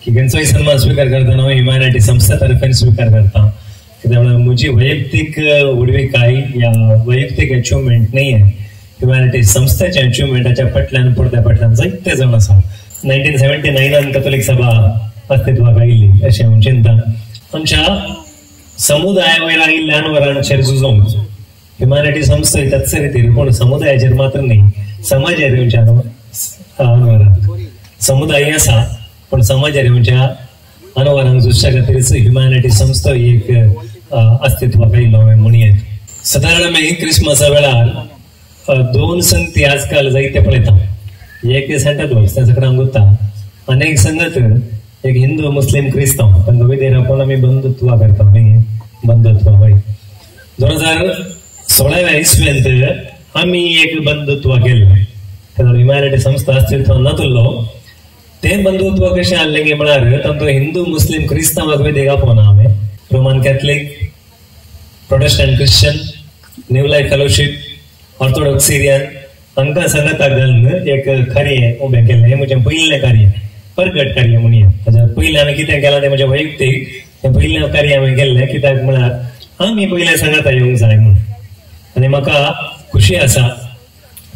की खंयचोय सन्मान स्वीकार करतना हांव ह्युमॅनिटी संस्था तर्फे स्वीकार करता. कित्याक म्हजी वैयक्तीक उडविकाय या वैयक्तीक अचिव्हमेंट नाही आहे. ह्युमॅनिटी संस्थेच्या अचिव्हमेंटाच्या पटल्यान पडद्या फाटल्यान जायते जाण आसा. 1979 कॅथोलिक सभा अस्तित्वाक आयिल्ली अशें हांव चिंता. आमच्या समुदाया वयर आयिल्ल्या अनवरांचेर झुजोंक ह्युमॅनिटी संस्था त्याच रितीन पूण समुदायाचेर मात्र न्ही, समाजाचेर येवच्या अनवरांक समुदाय आसा पण समाजाचेर येवच्या अनवरांक झुजच्या खातीरच ह्युमॅनिटी संस्था ही एक अस्तित्वाक आयिल्लो हांवें म्हणयेत. सादारण आमी क्रिसमसा वेळार 2 संगती आजकाल जायते पळयता. एक सेंटा क्लॉज त्या सगळ्यांक उरता, अनेक संगत एक हिंदू मुस्लिम क्रिस्तांव तांकां विदेर राखून आमी बंधुत्व करता. बंधुत्व हय 2016व्या इसव्यांत आमी एक बंधुत्व केलें. ह्युमॅनिटी संस्था अस्तित्वान नातुल्लो ते बंधुत्व कशें आहलें की म्हळ्यार तांचो हिंदू मुस्लिम क्रिस्तांवाक वेदेक आपोवना हांवें. Roman Catholic, Protestant Christian, new life fellowship, Orthodox Syrian हांकां संगताक घालून एक कार्य उबें केलें. हें म्हजें पयलें कार्य, परगट कार्य म्हणया. ताच्या पयलें हांवें कितें केलां तें म्हजें वैयक्तीक हें पयलें कार्य हांवें केल्लें. कित्याक म्हळ्यार आमी पयलें संगता येवंक जाय म्हणून. आनी म्हाका खुशी आसा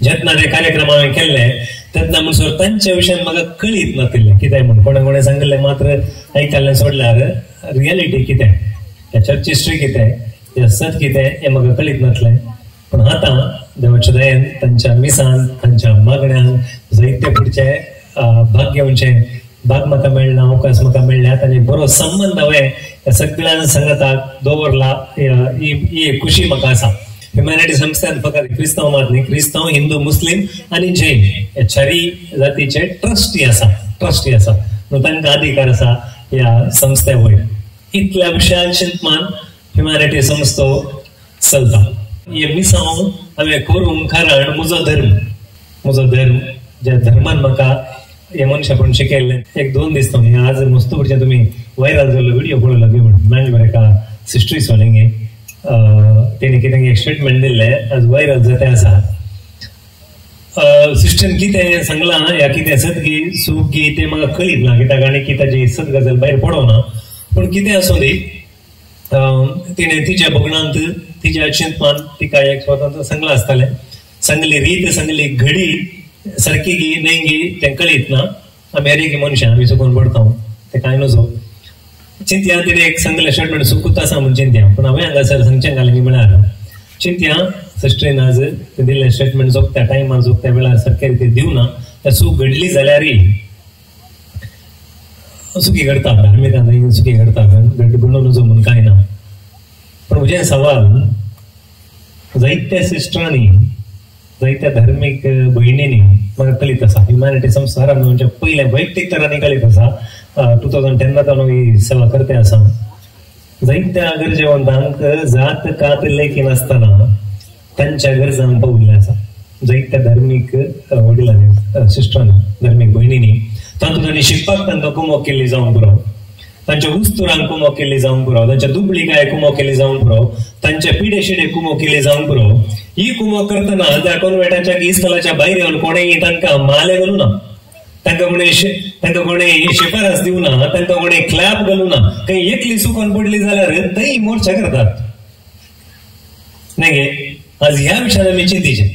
जेन्ना ते कार्यक्रम हांवें केल्ले तेन्ना म्हणसर तांच्या विशयान म्हाका कळीत नाशिल्लें कितें म्हणून. कोणें सांगलें मात्र आयकल्लें सोडल्यार रियलिटी कितें, ह्या चर्च हिस्ट्री कितें, ह्या सत कितें हें म्हाका कळीत नासलें. पण आतां देवाच्या दयेन तांच्या मिसान तांच्या मागण्यांक जायते फुडचे भाग म्हाका मेळ्ळा, अवकाश म्हाका मेळ्ळ्यात आनी बरो संबंद हांवें ह्या सगळ्या संगताक दवरला. ही एक खुशी म्हाका आसा. ह्युमॅनिटी संस्थेन फकत क्रिस्तांव मात न्ही, क्रिस्तांव, हिंदू, मुस्लिम आनी जैन हे चारी जातीचे ट्रस्टी आसा तांकां अधिकार आसा ह्या संस्थे वयर. इतल्या विशाल चिंतमान ह्युमॅनिटी संस्थो चलता. हे मिसांव हांवें करूंक कारण म्हजो धर्म ज्या धर्मान म्हाका हे मनशापण शिकयल्लें. 1-2 दीस तो आज मस्तूरचे तुमी व्हायरल जाल्लो व्हिडिओ पळयलो बी म्हणून मँगलोर एका सिस्टरी सोलिंगे तेणी कितें एक स्टेटमेंट दिल्लें आज व्हायरल जाता आसा. सिस्टरीन कितें सांगलां ह्या कितें सदगी सुगी तें म्हाका कळीत ना कित्याक आनी की ताची सत गजाल भायर पडोना. पूण कितें आसूं दी तिणें तिच्या भोगणांत तिच्या चिंतमान तिका एक स्वतंत्र सांगलां आसतालें. सांगली रीत सांगली घडी सारकी गी न्हय तें कळीत ना. आमी अरेकी मनशां आमी चुकून पडटा तें कांय नजो. चिंत्या तिणें एक सांगलें स्टेटमेंट चुकूत आसा म्हूण चिंत्या. पूण हांवें हांगासर सांगचें घालें म्हळ्यार चिंत्या सिस्टरीन आज दिल्लें स्टेटमेंट जोगत्या टायमार जोगत्या वेळार सारके रितीन दिवना. त्या चूक घडली जाल्यारय चुकी घडटा, धार्मिकांत चुकी घडटा, घडून नजो म्हूण कांय ना. पण म्हजें सवाल जायत्या सिस्टरांनी जायत्या धार्मीक भयणींनी म्हाका कळीत आसा. ह्युमॅनिटी संस्था म्हणजे पयलें वैयक्तीक तरांनी कळीत आसा. 2010 हांव ही सेवा करते आसा. जायत्या गरजेवंतांक जात कात लेखी नासतना तांच्या गरजांक पाविल्लें आसा. जायत्या धार्मीक वडिलांनी, सिस्टरांनी, धार्मीक भयणींनी तातूंत तांणी शिकपाक तांकां कुमक केल्ली जावंक पुरो, तांच्या उस्तुरांक कुमक केल्ली जावंक पुरो, तांच्या दुबळीकाय कुमक केल्ली जावंक पुरो, तांच्या पिडे शिडे कुमक केल्ली जावंक पुरो. ही कुमक करतना त्या कॉन्वेंटाच्या इस्कॉलाच्या भायर येवन कोणेय तांकां माले घालूं ना, तांकां कोणेय शिफारस दिवं ना, तांकां कोणेय क्लॅप घालूं ना. खंय एकली चुकून पडली जाल्यार थंय मोर्चा करतात. न्ही आज ह्या विशयान आमी चिंतीचे.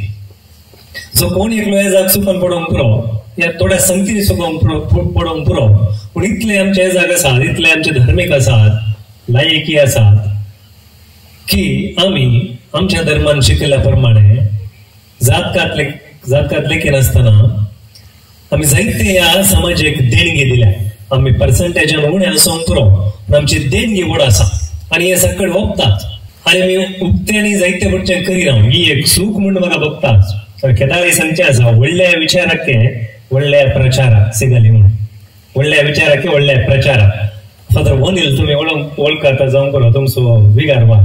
जो कोण एकलो एजाक चुकून पडोवंक पुरो या थोड्या संगतीन चुकून पडोवंक पुरो. पूण इतले आमचे एजाक आसात, इतले आमचे धार्मीक आसात, लायकी आसात की आमी आमच्या धर्मान शिकयल्या प्रमाणे जातकात लेखी नासतना आमी जायते ह्या समाजाक देणगी दिल्या. आमी पर्संटेजान उणें आसूंक पुरो आमची देणगी व्हड आसा आनी हे सकयल ओपतात आनी आमी उक्त्यांनी जायते पडचे करिना. ही एक सूख म्हूण म्हाका भोगतात. केदारी सांगचें आसा व्हडल्या विचाराके व्हडल्या प्रचाराक सिगाली म्हणून. व्हडल्या विचाराके व्हडल्या प्रचाराक. फादर वनील तुमी वळखता जावंक पुरो तुमचो विगारवा.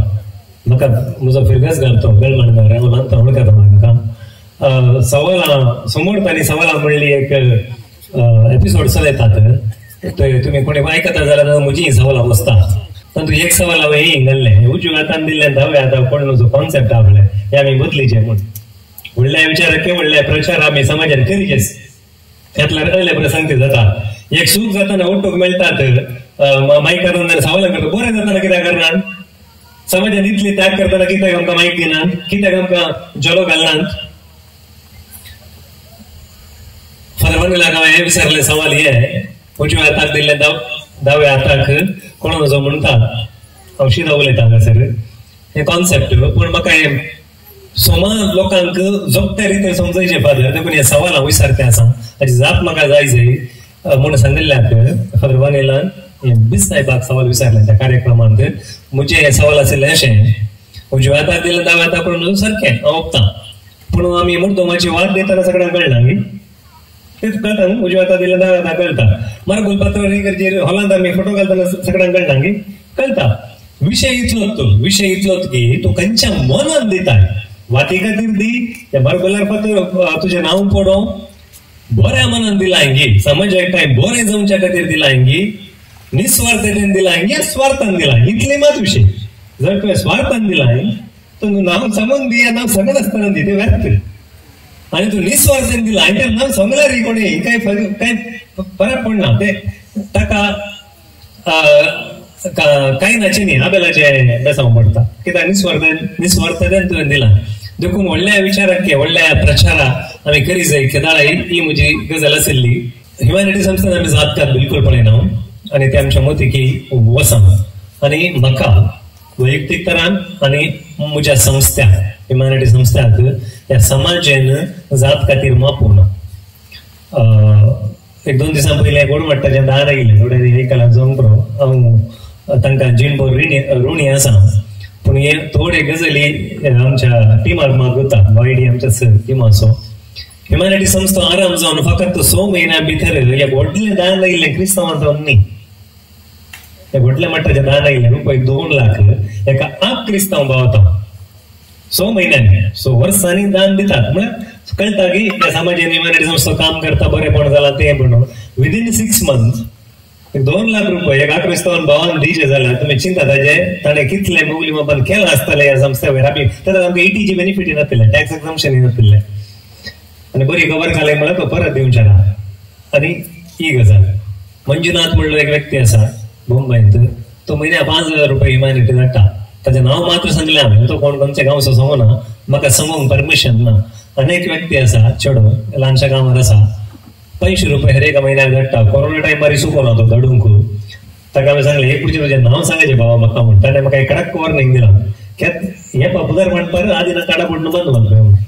म्हाका म्हजो फिरगस घालतो गळमणकार हांव ल्हानता वळखता म्हाका. सवालां समोर तांणी सवालां म्हणली एक एपिसोड चलयतात. तुमी कोणी आयकता जाल्यार म्हजी सवालां बसतात. तातूंत एक सवाल हांवें ही घाल्लें उजव्या हातान दिल्लें धाव्या हाताक पडलो कॉन्सेप्ट आपले हे आमी बदलीचे म्हूण. व्हडल्या विचाराके व्हडल्या प्रचार आमी समाजान करीचेच. त्यातल्यार कसले प्रसंग जाता. एक सूख जाताना ओटूक मेळटात मायकारान सवाल करता बरें जाताना कित्याक करनात समाजान इतली त्याग करताना कित्याक आमकां मायक दिनात कित्याक आमकां जलो घालनात फरवणीलाक हांवें हें विचारलें सवाल हे उजव्या हाताक दिल्ले दाव्या हाताक कोण जो म्हणटा हांव शिदा उलयता हांगासर हे कॉन्सेप्ट पूण म्हाका हे समाज लोकांक जोगत्या रितीन समजायचे फादर देखून हे सवाल हांव विचारते आसा हाची जाप म्हाका जाय म्हणून सांगिल्ल्याक फादर वानेलान बीस साहेबाक सवाल विचारले त्या कार्यक्रमांत म्हजे हे सवाल आशिल्ले अशें उजव्या हाताक दिल्ले दाव्या हाताक करून सारकें हांव ओपतां पूण आमी मुर्दोमाची वाद दिताना सगळ्यांक कळना न्ही तेच कळटा न्ही उजव्या हाताक दिल्ले दाव्या हाताक कळटा मार्गोल पात्र हॉलांत आमी फोटो घालताना सगळ्यांक कळटा न्ही कळटा विषय इतलोच की तूं खंयच्या मनान दिताय वाती खातीर दी त्या मार्गोलार पात्र तुजें नांव पडो बऱ्या मनान दिलाय गी समाज एकठांय बरें जमच्या खातीर दिलाय गी निस्वार्थतेन दिलाय या स्वार्थान दिलाय इतले मात विषय जर तुवें स्वार्थान दिलाय तर नांव सांगून दी नांव सांगत आसतना दी ते व्यक्त आणि तू निस्वार्थेन दिलाय ते नांव सांगल्यार कोणी काय फरक पडना ते ताका काही नाचे न्ही आबेलाचे बेसांव पडटा कित्याक निस्वार्थतेन तुवें दिला देखून व्हडल्या विचाराक व्हडल्या प्रचाराक आमी करी जाय केदाळा ही म्हजी गजाल आशिल्ली ह्युमॅनिटी संस्थेन आमी जातकात बिलकुल पळयना आनी ते आमच्या मतीकी वसा आनी म्हाका वैयक्तीक तरान आनी म्हज्या संस्थ्याक ह्युमॅनिटी संस्थ्याक ह्या समाजेन जात खातीर मापूना एक दोन दिसां पयलें गोडमट्टाचें दार आयिल्लें थोडे एकला जोंगरो हांव तांकां जिणभर ऋणी आसा पूण हे थोडे गजाली आमच्या टिमाक मागता वायडी आमच्या टिमाचो ह्युमॅनिटी संस्था आराम जावन फकत 6 म्हयन्या भितर हे व्हडलें दान आयिल्लें क्रिस्तांवांत न्ही हे व्हडल्या मट्टाचें दान आयिल्लें रुपये 2 लाख एका 8 क्रिस्तांव भावता 6 म्हयन्यांनी 6 वर्सांनी दान दितात म्हळ्यार कळटा की त्या समाजान ह्युमॅनिटी संस्था काम करता बरेपण जाला ते म्हणून विदीन 6 मंथ 2 लाख रुपये एका क्रिस्तांवान भावान दिवचे जाल्यार तुमी चिंता ताजे ताणें कितले मोगली मापान केला आसतले ह्या संस्थे वयर आमी ताका आमकां 80ची बेनिफिट नासले टॅक्स एक्झम्पशन नासले आनी बरी खबर घाले म्हळ्यार तो परत दिवचे ना आनी ही गजाल मंजुनाथ म्हणलो एक व्यक्ती आसा मुंबईत तो म्हयन्या 5,000 रुपये ह्युमॅनिटी धाडटा ताचें नांव मात्र सांगलें हांवें तो कोण खंयच्या गांवचो सांगूना म्हाका सांगूंक परमिशन ना अनेक व्यक्ती आसा चेडो ल्हानशा गांवांत आसा 500 रुपये हर एका म्हयन्याक धाडटा कोरोना टायमार सुकोना तो धाडूंक ताका हांवें सांगलें एक पुढचे तुजें नांव सांगायचें बाबा म्हाका म्हण ताणें म्हाका एक कडक वॉर्निंग दिला हे पॉप्युलर म्हणपार आदी ना काडा पडून बंद म्हणपा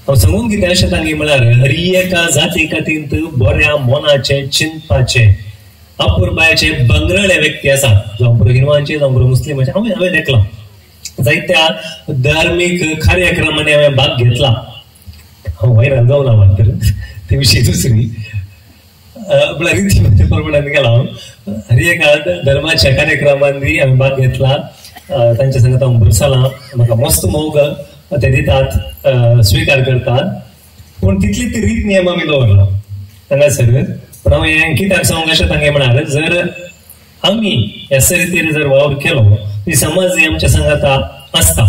हांव सांगून कितें अशें तांगे म्हळ्यार हर एका जाती खातीर बऱ्या मोनाचे चिंतपाचे अपुरबायचे बंगरळे व्यक्ती आसात जावं पुरो हिंदवांचे जावं पुरो मुस्लिमाचे हांवें देखला जायत्या धार्मीक कार्यक्रमांनी हांवें भाग घेतला हांव व्हायरल जावना मात्र ते विशय दुसरी म्हळ्यार रिती प्रमाणान गेला हांव हर एका धर्माच्या कार्यक्रमांनी हांवें भाग घेतला तांच्या संगत हांव भरसलां म्हाका मस्त मोग ते दितात स्विकार करतात पूण तितली ती रीत नियम आमी दवरला हांगासर पण हांवें कित्याक सांगूंक अशें तांगे म्हणाल जर आमी ह्या रितीन जर वावर केलो ती समाज आमच्या संगाता आसता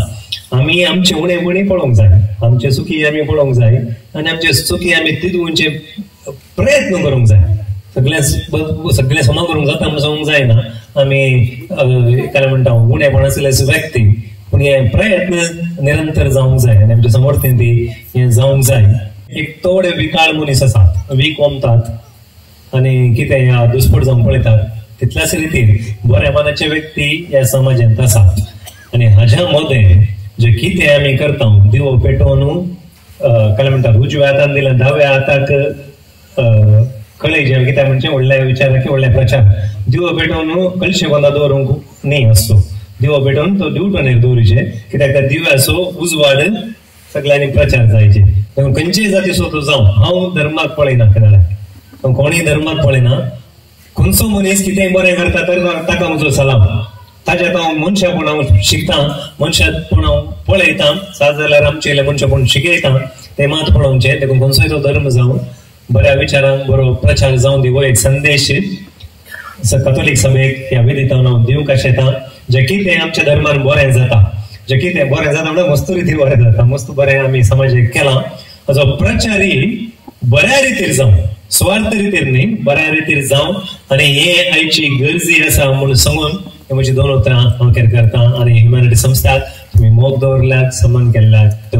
आमी आमचे उणेपणी पळोवंक जाय आमचे सुखी आमी पळोवंक जाय आनी आमचे सुखी आमी तितूंचे प्रयत्न करूंक जाय सगळे समा करूंक जाता म्हणून सांगूंक जायना आमी काय म्हणटा उणेपण आसले व्यक्ती पूण हे प्रयत्न निरंतर जावंक जाय आनी आमच्या समर्थन ती हे जावंक जाय एक थोडे विकाळ मनीस आसात वीक वमतात आनी कितें ह्या दुस्पट जावन पळयतात तितल्याच रितीन बऱ्या मनाचे व्यक्ती ह्या समाजांत आसात आनी हाज्या मदें जे कितें आमी करता दिवो पेटोवन काय म्हणटात उजव्या हातान दिल्या दाव्या हाताक कळयचे कित्याक म्हणजे व्हडल्या विचाराक व्हडल्या प्रचार दिवो पेटोवन कळशे बंदा दवरूंक न्ही असो दिवो पेटोवन तो दिवटोनेर दवरीचे कित्याक त्या दिव्याचो उजवाड सगळ्यांनी प्रचार जायचे खंयचेय जातीचो तो जावं हांव धर्माक पळयना केन्ना कोणीय धर्माक पळयना खंयचो मनीस कितेंय बरें करता तर ताका म्हजो सलाम ताच्यात हांव मनशापूण हांव शिकता मनशापूण हांव पळयता सात जाल्यार आमचे मनशापूण शिकयता ते मात पळोवचे देखून खंयचोय तो धर्म जावं बऱ्या विचारांक बरो प्रचार जावन दिवो एक संदेश कॅथोलीक सभेक ह्या वेदितावन हांव दिवंक आशेता जे कितें आमच्या धर्मान बरें जाता जे कितें बरें जाता म्हणल्यार मस्त रितीन बरें जाता मस्त बरें आमी समाजाक केलां हाचो प्रचारी बऱ्या रितीन जावं स्वार्थ रितीर न्ही बऱ्या रितीर जावं आणि हे आयची गरजी आसा म्हणून सांगून म्हजी 2 उतरां हांव करता आणि ह्युमॅनिटी संस्थाक तुम्ही मोग दवरल्यात सन्मान केल्यात.